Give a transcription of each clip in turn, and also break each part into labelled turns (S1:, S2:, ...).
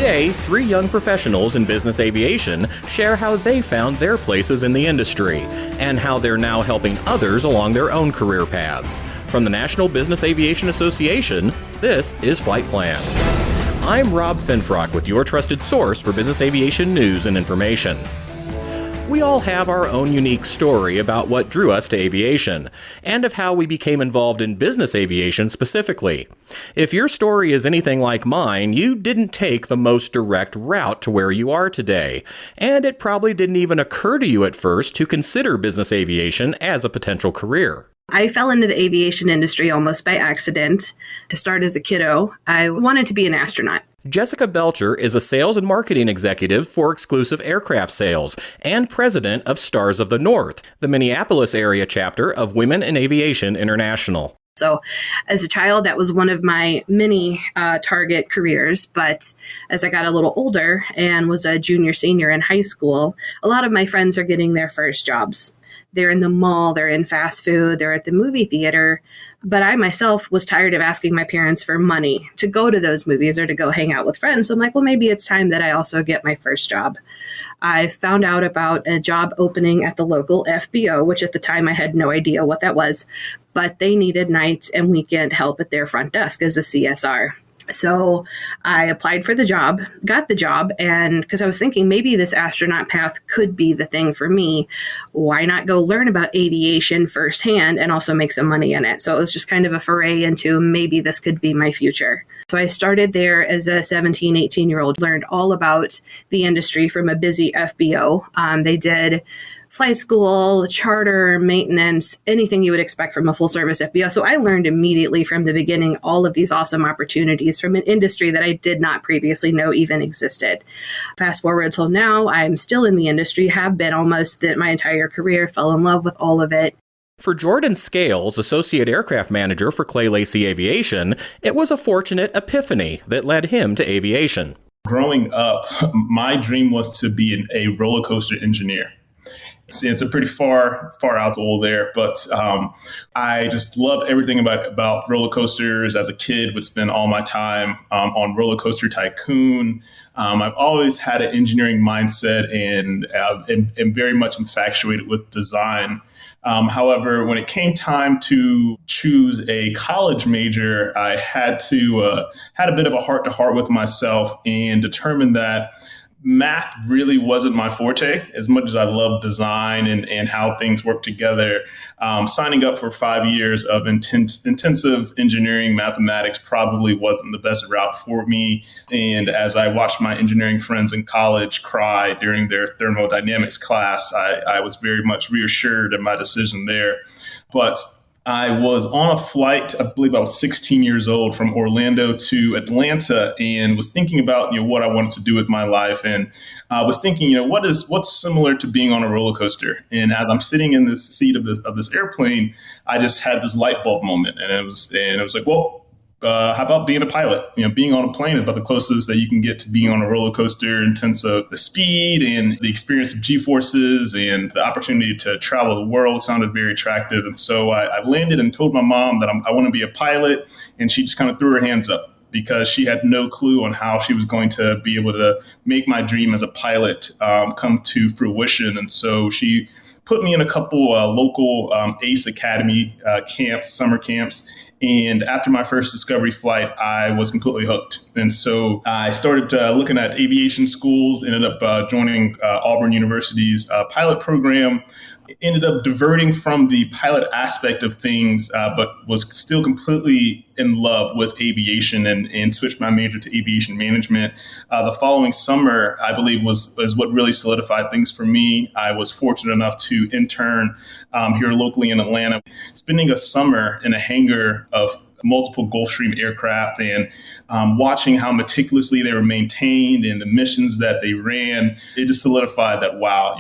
S1: Today, 3 young professionals in business aviation share how they found their places in the industry and how they're now helping others along their own career paths. From the National Business Aviation Association, this is Flight Plan. I'm Rob Finfrock with your trusted source for business aviation news and information. We all have our own unique story about what drew us to aviation, and of how we became involved in business aviation specifically. If your story is anything like mine, you didn't take the most direct route to where you are today, and it probably didn't even occur to you at first to consider business aviation as a potential career.
S2: I fell into the aviation industry almost by accident. To start as a kiddo, I wanted to be an astronaut.
S1: Jessica Belcher is a sales and marketing executive for exclusive aircraft sales and president of Stars of the North, the Minneapolis area chapter of Women in Aviation International.
S2: So as a child, that was one of my many target careers. But as I got a little older and was a junior, senior in high school, a lot of my friends are getting their first jobs. They're in the mall, they're in fast food, they're at the movie theater. But I myself was tired of asking my parents for money to go to those movies or to go hang out with friends. So I'm like, well, maybe it's time that I also get my first job. I found out about a job opening at the local FBO, which at the time I had no idea what that was, but they needed night and weekend help at their front desk as a CSR. So I applied for the job, got the job, and because I was thinking maybe this astronaut path could be the thing for me, why not go learn about aviation firsthand and also make some money in it? So it was just kind of a foray into maybe this could be my future. So I started there as a 17, 18-year-old, learned all about the industry from a busy FBO. They did flight school, charter, maintenance, anything you would expect from a full-service FBO. So I learned immediately from the beginning all of these awesome opportunities from an industry that I did not previously know even existed. Fast forward till now, I'm still in the industry, have been almost my entire career, fell in love with all of it.
S1: For Jordan Scales, Associate Aircraft Manager for Clay Lacy Aviation, it was a fortunate epiphany that led him to aviation.
S3: Growing up, my dream was to be a roller coaster engineer. It's a pretty far out goal there, but I just loved everything about roller coasters. As a kid, would spend all my time on Roller Coaster Tycoon. I've always had an engineering mindset and very much infatuated with design. However, when it came time to choose a college major, I had a bit of a heart-to-heart with myself and determined that math really wasn't my forte as much as I love design and how things work together. Signing up for 5 years of intensive engineering mathematics probably wasn't the best route for me. And as I watched my engineering friends in college cry during their thermodynamics class, I was very much reassured in my decision there. But I was on a flight, I believe I was 16 years old, from Orlando to Atlanta, and was thinking about what I wanted to do with my life, and was thinking, what's similar to being on a roller coaster. And as I'm sitting in this seat of this airplane, I just had this light bulb moment, and it was like, well, how about being a pilot? Being on a plane is about the closest that you can get to being on a roller coaster in terms of the speed and the experience of G-forces, and the opportunity to travel the world sounded very attractive. And so I landed and told my mom that I want to be a pilot, and she just kind of threw her hands up because she had no clue on how she was going to be able to make my dream as a pilot come to fruition. And so she put me in a couple local ACE Academy camps, summer camps. And after my first discovery flight, I was completely hooked. And so I started looking at aviation schools, ended up joining Auburn University's pilot program, ended up diverting from the pilot aspect of things, but was still completely in love with aviation and switched my major to aviation management. The following summer, I believe, was what really solidified things for me. I was fortunate enough to intern here locally in Atlanta, spending a summer in a hangar of multiple Gulfstream aircraft and watching how meticulously they were maintained and the missions that they ran. It just solidified that, wow,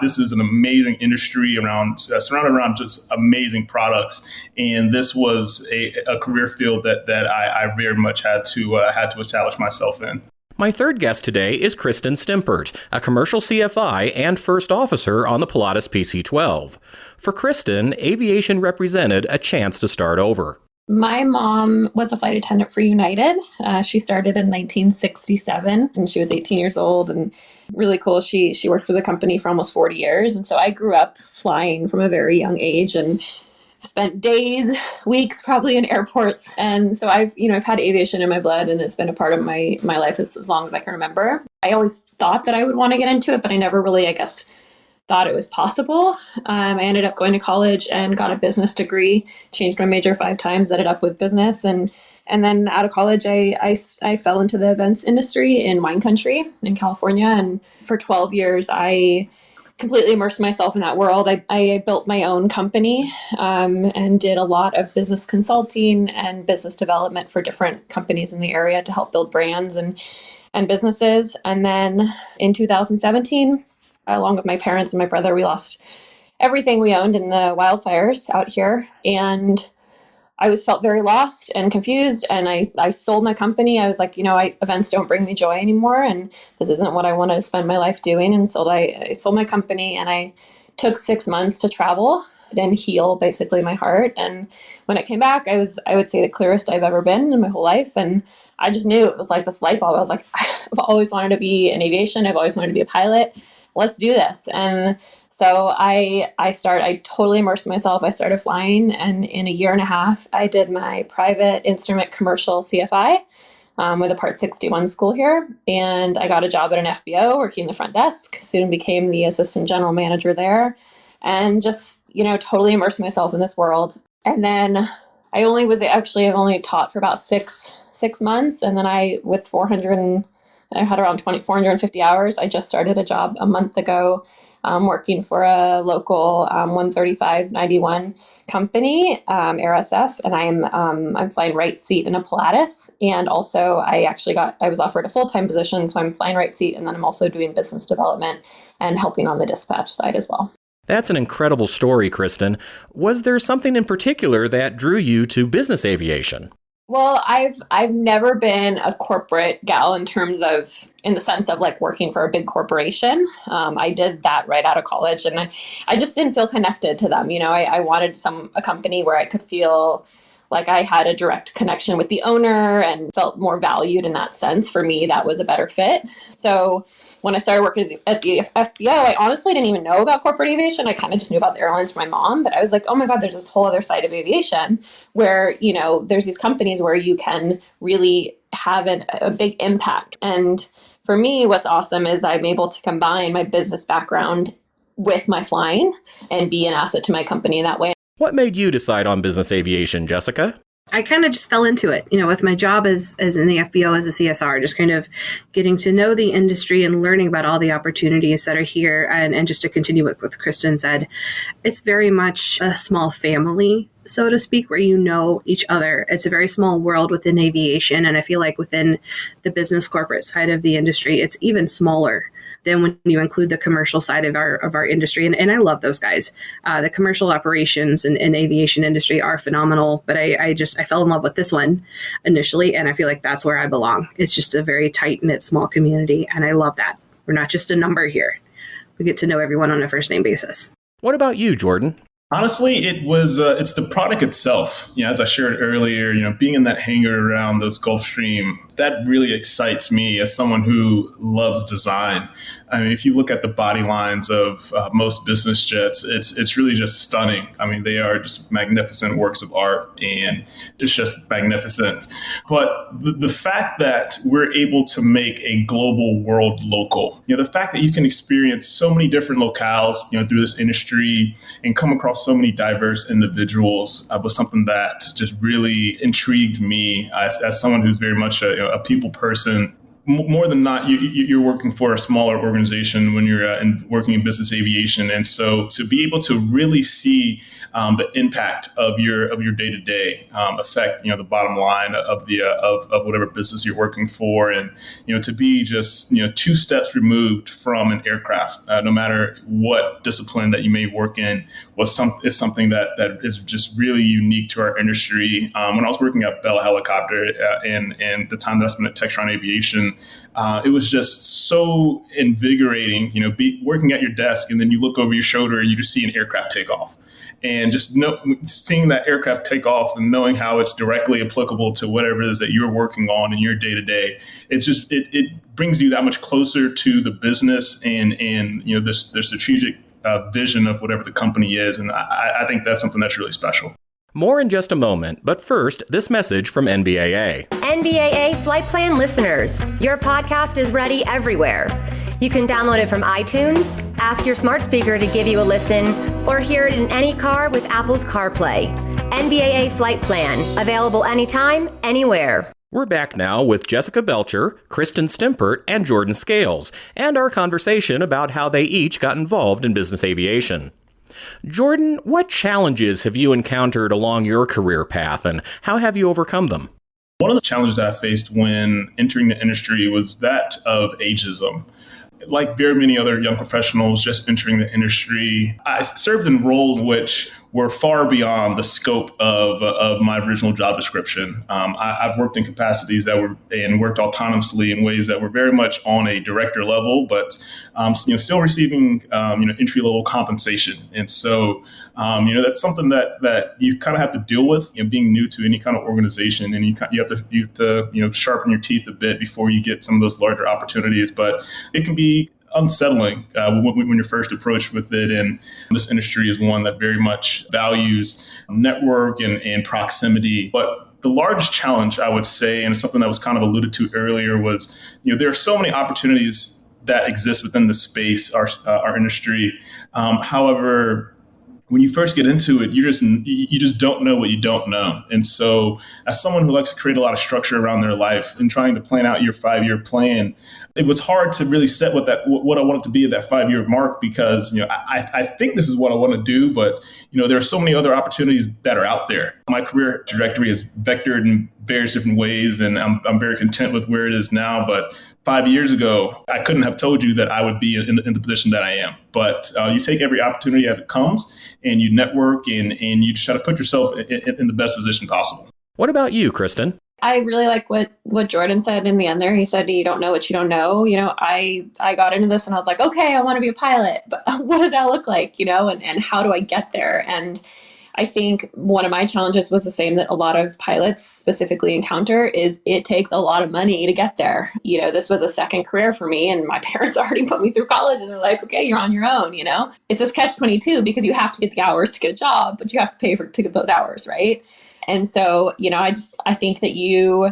S3: this is an amazing industry surrounded around just amazing products. And this was a career field that I very much had to establish myself in.
S1: My third guest today is Kristen Stempert, a commercial CFI and first officer on the Pilatus PC-12. For Kristen, aviation represented a chance to start over.
S4: My mom was a flight attendant for United. She started in 1967 and she was 18 years old and really cool. She worked for the company for almost 40 years. And so I grew up flying from a very young age and spent days, weeks probably in airports. And so I've had aviation in my blood and it's been a part of my life as long as I can remember. I always thought that I would want to get into it, but I never really, I guess, thought it was possible. I ended up going to college and got a business degree, changed my major 5 times, ended up with business. And then out of college, I fell into the events industry in wine country in California. And for 12 years, I completely immersed myself in that world. I built my own company and did a lot of business consulting and business development for different companies in the area to help build brands and businesses. And then in 2017, along with my parents and my brother, we lost everything we owned in the wildfires out here. And I felt very lost and confused. And I sold my company. I was like, events don't bring me joy anymore. And this isn't what I want to spend my life doing. And so I sold my company and I took 6 months to travel and heal basically my heart. And when I came back, I would say the clearest I've ever been in my whole life. And I just knew it was like this light bulb. I was like, I've always wanted to be in aviation. I've always wanted to be a pilot. Let's do this. And so I totally immersed myself. I started flying, and in a year and a half, I did my private instrument commercial CFI with a Part 61 school here. And I got a job at an FBO working the front desk, soon became the assistant general manager there, and just, totally immersed myself in this world. And then I've only taught for about six months. And then I had around 450 hours. I just started a job a month ago working for a local 13591 company, AirSF, and I'm flying right seat in a Pilatus. And also I was offered a full-time position, so I'm flying right seat, and then I'm also doing business development and helping on the dispatch side as well.
S1: That's an incredible story, Kristen. Was there something in particular that drew you to business aviation?
S4: Well, I've never been a corporate gal in the sense of like working for a big corporation. I did that right out of college, and I just didn't feel connected to them. I wanted a company where I could feel like I had a direct connection with the owner and felt more valued in that sense. For me, that was a better fit. So when I started working at the FBO, I honestly didn't even know about corporate aviation. I kind of just knew about the airlines from my mom, but I was like, oh my God, there's this whole other side of aviation where, there's these companies where you can really have a big impact. And for me, what's awesome is I'm able to combine my business background with my flying and be an asset to my company in that way.
S1: What made you decide on business aviation, Jessica?
S2: I kind of just fell into it, with my job as in the FBO as a CSR, just kind of getting to know the industry and learning about all the opportunities that are here. And just to continue with what Kristen said, it's very much a small family, so to speak, where you know each other. It's a very small world within aviation. And I feel like within the business corporate side of the industry, it's even smaller than when you include the commercial side of our industry. And I love those guys. The commercial operations and aviation industry are phenomenal, but I fell in love with this one initially, and I feel like that's where I belong. It's just a very tight-knit, small community, and I love that. We're not just a number here. We get to know everyone on a first-name basis.
S1: What about you, Jordan?
S3: Honestly, it's the product itself. As I shared earlier, being in that hangar around those Gulfstream, that really excites me as someone who loves design. I mean, if you look at the body lines of most business jets, it's really just stunning. I mean, they are just magnificent works of art, and it's just magnificent. But the fact that we're able to make a global world local, the fact that you can experience so many different locales, through this industry and come across so many diverse individuals was something that just really intrigued me as someone who's very much a people person. More than not, you're working for a smaller organization when you're working in business aviation, and so to be able to really see the impact of your day-to-day affect the bottom line of whatever business you're working for, and to be just 2 steps removed from an aircraft, no matter what discipline that you may work in, is something that is just really unique to our industry. When I was working at Bell Helicopter and the time that I spent at Textron Aviation, it was just so invigorating, working at your desk, and then you look over your shoulder and you just see an aircraft take off. And just seeing that aircraft take off and knowing how it's directly applicable to whatever it is that you're working on in your day to day, it brings you that much closer to the business and the strategic vision of whatever the company is. And I think that's something that's really special.
S1: More in just a moment, but first, this message from NBAA.
S5: NBAA Flight Plan listeners, your podcast is ready everywhere. You can download it from iTunes, ask your smart speaker to give you a listen, or hear it in any car with Apple's CarPlay. NBAA Flight Plan, available anytime, anywhere.
S1: We're back now with Jessica Belcher, Kristen Stempert, and Jordan Scales, and our conversation about how they each got involved in business aviation. Jordan, what challenges have you encountered along your career path, and how have you overcome them?
S3: One of the challenges that I faced when entering the industry was that of ageism. Like very many other young professionals just entering the industry, I served in roles which were far beyond the scope of my original job description. I've worked in capacities and worked autonomously in ways that were very much on a director level, but still receiving entry level compensation. And so that's something that you kind of have to deal with. Being new to any kind of organization, and you have to sharpen your teeth a bit before you get some of those larger opportunities. But it can be unsettling when you're first approached with it. And this industry is one that very much values network and proximity. But the largest challenge, I would say, and something that was kind of alluded to earlier, was there are so many opportunities that exist within the space, our industry. However, when you first get into it, you just don't know what you don't know. And so as someone who likes to create a lot of structure around their life and trying to plan out your 5-year plan, it was hard to really set what I wanted to be at that 5-year mark, because I think this is what I want to do, but there are so many other opportunities that are out there. My career trajectory is vectored in various different ways, and I'm very content with where it is now. But 5 years ago, I couldn't have told you that I would be in the position that I am. But you take every opportunity as it comes, and you network, and you try to put yourself in the best position possible.
S1: What about you, Kristen?
S4: I really like what Jordan said in the end there. He said, you don't know what you don't know. I got into this and I was like, okay, I want to be a pilot, but what does that look like? And how do I get there? And I think one of my challenges was the same that a lot of pilots specifically encounter, is it takes a lot of money to get there. This was a second career for me, and my parents already put me through college, and they're like, okay, you're on your own. It's this catch-22, because you have to get the hours to get a job, but you have to pay to get those hours, right? And so, I think that you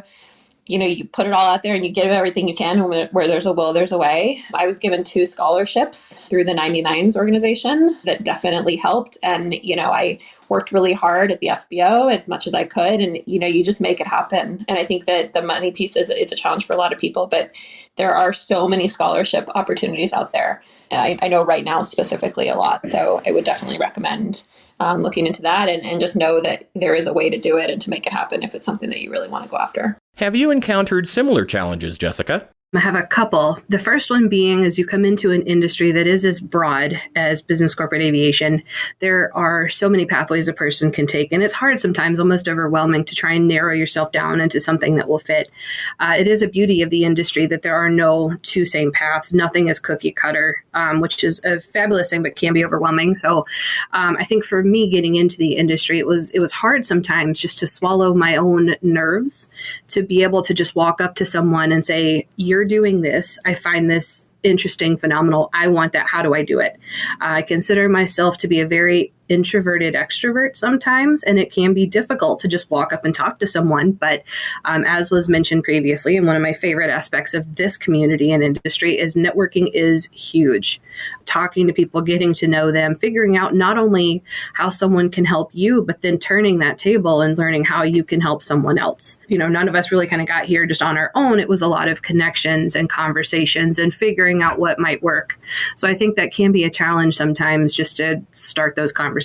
S4: put it all out there and you give everything you can, and where there's a will, there's a way. I was given 2 scholarships through the 99s organization that definitely helped. And, I worked really hard at the FBO as much as I could, and, you just make it happen. And I think that the money piece is a challenge for a lot of people, but there are so many scholarship opportunities out there. I know right now specifically a lot. So I would definitely recommend looking into that, and just know that there is a way to do it and to make it happen if it's something that you really want to go after.
S1: Have you encountered similar challenges, Jessica?
S2: I have a couple. The first one being, as you come into an industry that is as broad as business corporate aviation, there are so many pathways a person can take. And it's hard sometimes, almost overwhelming, to try and narrow yourself down into something that will fit. It is a beauty of the industry that there are no two same paths. Nothing is cookie cutter, which is a fabulous thing, but can be overwhelming. So I think for me getting into the industry, it was hard sometimes just to swallow my own nerves, to be able to just walk up to someone and say, you're doing this. I find this interesting, phenomenal. I want that. How do I do it? I consider myself to be a very introverted extrovert sometimes, and it can be difficult to just walk up and talk to someone. But as was mentioned previously, and one of my favorite aspects of this community and industry is networking is huge. Talking to people, getting to know them, figuring out not only how someone can help you, but then turning that table and learning how you can help someone else. None of us really kind of got here just on our own. It was a lot of connections and conversations and figuring out what might work. So I think that can be a challenge sometimes, just to start those conversations,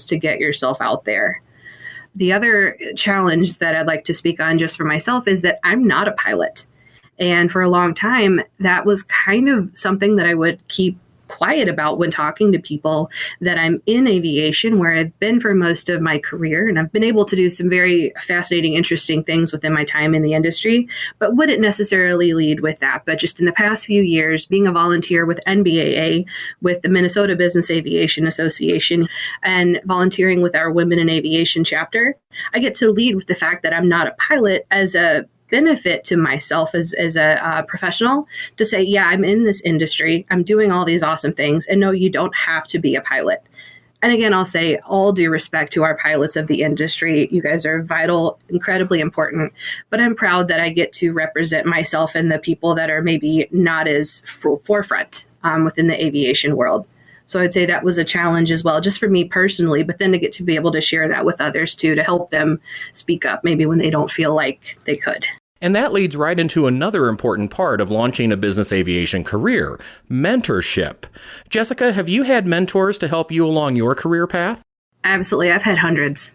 S2: to get yourself out there. The other challenge that I'd like to speak on just for myself is that I'm not a pilot. And for a long time, that was kind of something that I would keep quiet about when talking to people that I'm in aviation, where I've been for most of my career, and I've been able to do some very fascinating, interesting things within my time in the industry, but wouldn't necessarily lead with that. But just in the past few years, being a volunteer with NBAA, with the Minnesota Business Aviation Association, and volunteering with our Women in Aviation chapter, I get to lead with the fact that I'm not a pilot as a benefit to myself as a professional, to say, yeah, I'm in this industry, I'm doing all these awesome things, and no, you don't have to be a pilot. And again, I'll say all due respect to our pilots of the industry. You guys are vital, incredibly important, but I'm proud that I get to represent myself and the people that are maybe not as forefront within the aviation world. So I'd say that was a challenge as well, just for me personally, but then to get to be able to share that with others too, to help them speak up maybe when they don't feel like they could.
S1: And that leads right into another important part of launching a business aviation career, mentorship. Jessica, have you had mentors to help you along your career path? Absolutely.
S2: I've had hundreds.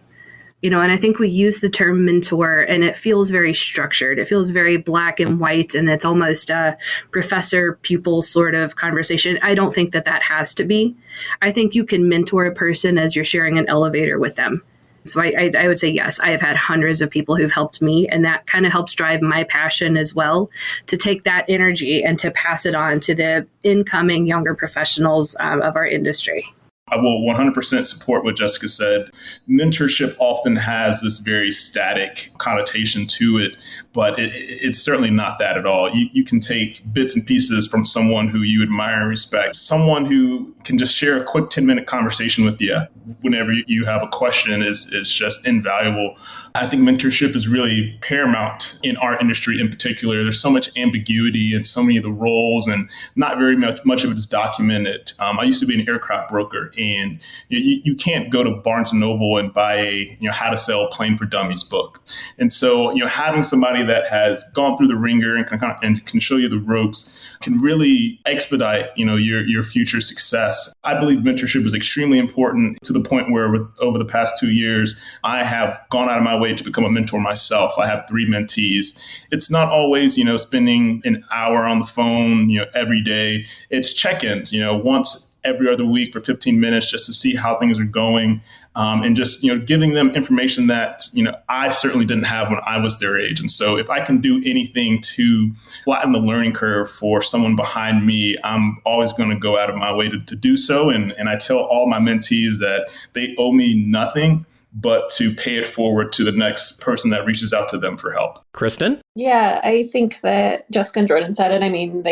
S2: And I think we use the term mentor and it feels very structured. It feels very black and white, and it's almost a professor-pupil sort of conversation. I don't think that has to be. I think you can mentor a person as you're sharing an elevator with them. So I would say, yes, I have had hundreds of people who've helped me, and that kind of helps drive my passion as well, to take that energy and to pass it on to the incoming younger professionals of our industry.
S3: I will 100% support what Jessica said. Mentorship often has this very static connotation to it, but it's certainly not that at all. You can take bits and pieces from someone who you admire and respect, someone who can just share a quick 10-minute conversation with you whenever you have a question is just invaluable. I think mentorship is really paramount in our industry in particular. There's so much ambiguity in so many of the roles, and not very much of it is documented. I used to be an aircraft broker, and you can't go to Barnes & Noble and buy a how to sell a plane for dummies book. And so having somebody that has gone through the ringer and can show you the ropes can really expedite your future success. I believe mentorship is extremely important, to the point where over the past 2 years, I have gone out of my way to become a mentor myself. I have 3 mentees. It's not always, spending an hour on the phone, every day. It's check-ins, once every other week for 15 minutes, just to see how things are going. And just, giving them information that, I certainly didn't have when I was their age. And so if I can do anything to flatten the learning curve for someone behind me, I'm always going to go out of my way to do so. And I tell all my mentees that they owe me nothing but to pay it forward to the next person that reaches out to them for help.
S1: Kristen?
S4: Yeah, I think that Jessica and Jordan said it. I mean,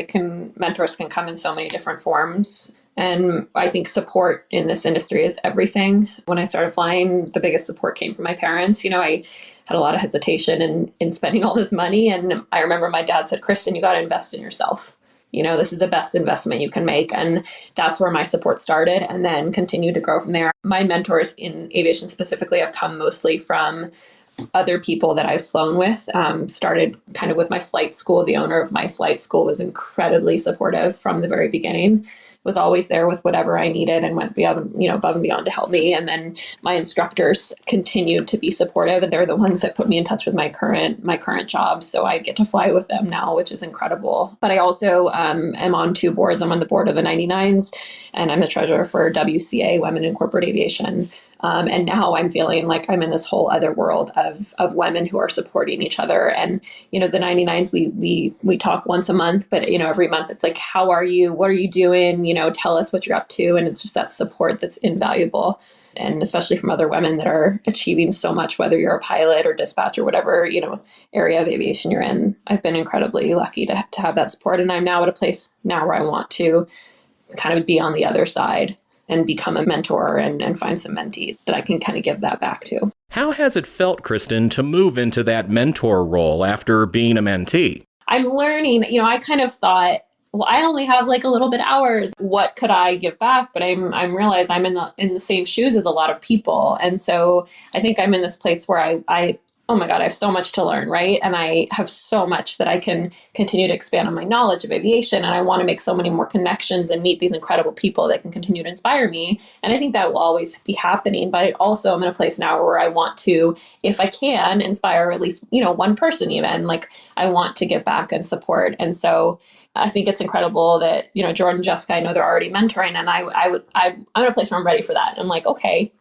S4: mentors can come in so many different forms. And I think support in this industry is everything. When I started flying, the biggest support came from my parents. I had a lot of hesitation in spending all this money. And I remember my dad said, Kristen, you got to invest in yourself. This is the best investment you can make. And that's where my support started, and then continued to grow from there. My mentors in aviation specifically have come mostly from other people that I've flown with. Started kind of with my flight school. The owner of my flight school was incredibly supportive from the very beginning. Was always there with whatever I needed and went above and beyond to help me. And then my instructors continued to be supportive, and they're the ones that put me in touch with my current job. So I get to fly with them now, which is incredible. But I also am on 2 boards. I'm on the board of the 99s, and I'm the treasurer for WCA, Women in Corporate Aviation. And now I'm feeling like I'm in this whole other world of women who are supporting each other. And, the 99s, we talk once a month, but, every month it's like, how are you? What are you doing? Tell us what you're up to. And it's just that support that's invaluable. And especially from other women that are achieving so much, whether you're a pilot or dispatch or whatever, area of aviation you're in. I've been incredibly lucky to have that support. And I'm now at a place now where I want to kind of be on the other side and become a mentor and find some mentees that I can kind of give that back to.
S1: How has it felt, Kristen, to move into that mentor role after being a mentee?
S4: I'm learning, I kind of thought, well, I only have like a little bit of hours. What could I give back? But I'm realized I'm in the same shoes as a lot of people. And so I think I'm in this place where I oh my God, I have so much to learn, right? And I have so much that I can continue to expand on my knowledge of aviation. And I want to make so many more connections and meet these incredible people that can continue to inspire me. And I think that will always be happening. But I also am in a place now where I want to, if I can, inspire at least, one person even. Like I want to give back and support. And so I think it's incredible that, Jordan and Jessica, I know they're already mentoring, and I'm in a place where I'm ready for that. I'm like, okay,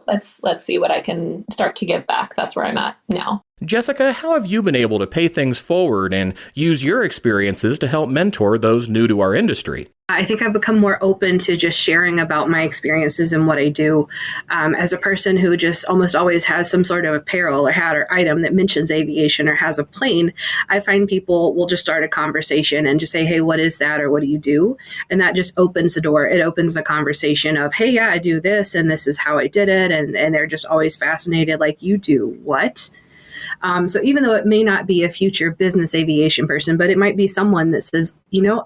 S4: let's see what I can start to give back. That's where I'm at now.
S1: Jessica, how have you been able to pay things forward and use your experiences to help mentor those new to our industry?
S2: I think I've become more open to just sharing about my experiences and what I do. As a person who just almost always has some sort of apparel or hat or item that mentions aviation or has a plane, I find people will just start a conversation and just say, hey, what is that? Or what do you do? And that just opens the door. It opens the conversation of, hey, yeah, I do this and this is how I did it. And they're just always fascinated, like, you do what? So even though it may not be a future business aviation person, but it might be someone that says,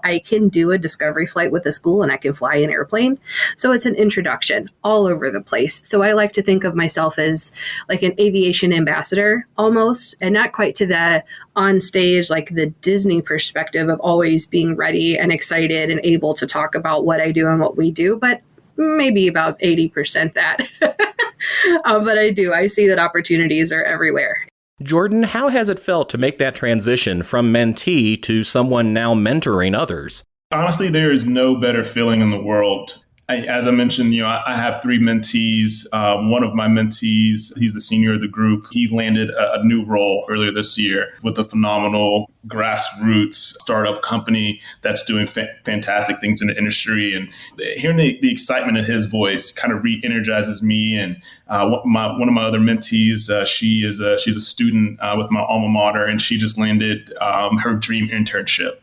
S2: I can do a discovery flight with a school and I can fly an airplane. So it's an introduction all over the place. So I like to think of myself as like an aviation ambassador almost, and not quite to the on stage, like the Disney perspective of always being ready and excited and able to talk about what I do and what we do, but maybe about 80% that. But I see that opportunities are everywhere.
S1: Jordan, how has it felt to make that transition from mentee to someone now mentoring others?
S3: Honestly, there is no better feeling in the world. As I mentioned, I have 3 mentees. One of my mentees, he's the senior of the group. He landed a new role earlier this year with a phenomenal grassroots startup company that's doing fantastic things in the industry. And hearing the excitement in his voice kind of re-energizes me. And one of my other mentees, she's a student with my alma mater, and she just landed her dream internship.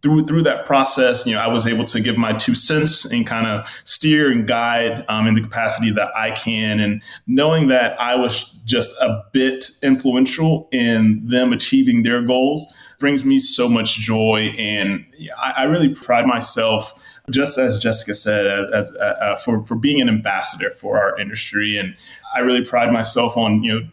S3: Through that process, I was able to give my 2 cents and kind of steer and guide in the capacity that I can. And knowing that I was just a bit influential in them achieving their goals brings me so much joy. And I really pride myself, just as Jessica said, as for being an ambassador for our industry. And I really pride myself on,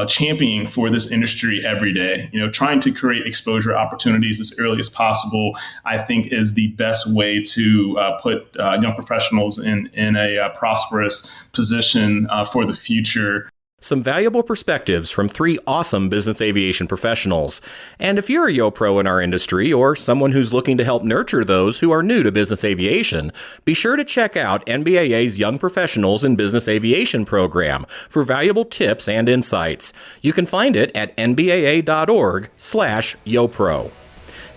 S3: championing for this industry every day. Trying to create exposure opportunities as early as possible, I think, is the best way to put young professionals in a prosperous position for the future.
S1: Some valuable perspectives from 3 awesome business aviation professionals. And if you're a YoPro in our industry or someone who's looking to help nurture those who are new to business aviation, be sure to check out NBAA's Young Professionals in Business Aviation program for valuable tips and insights. You can find it at nbaa.org/YoPro.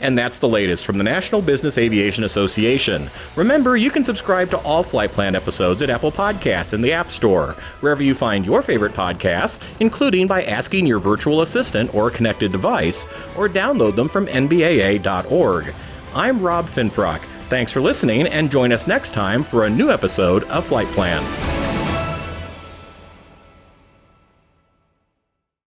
S1: And that's the latest from the National Business Aviation Association. Remember, you can subscribe to all Flight Plan episodes at Apple Podcasts in the App Store, wherever you find your favorite podcasts, including by asking your virtual assistant or connected device, or download them from nbaa.org. I'm Rob Finfrock. Thanks for listening, and join us next time for a new episode of Flight Plan.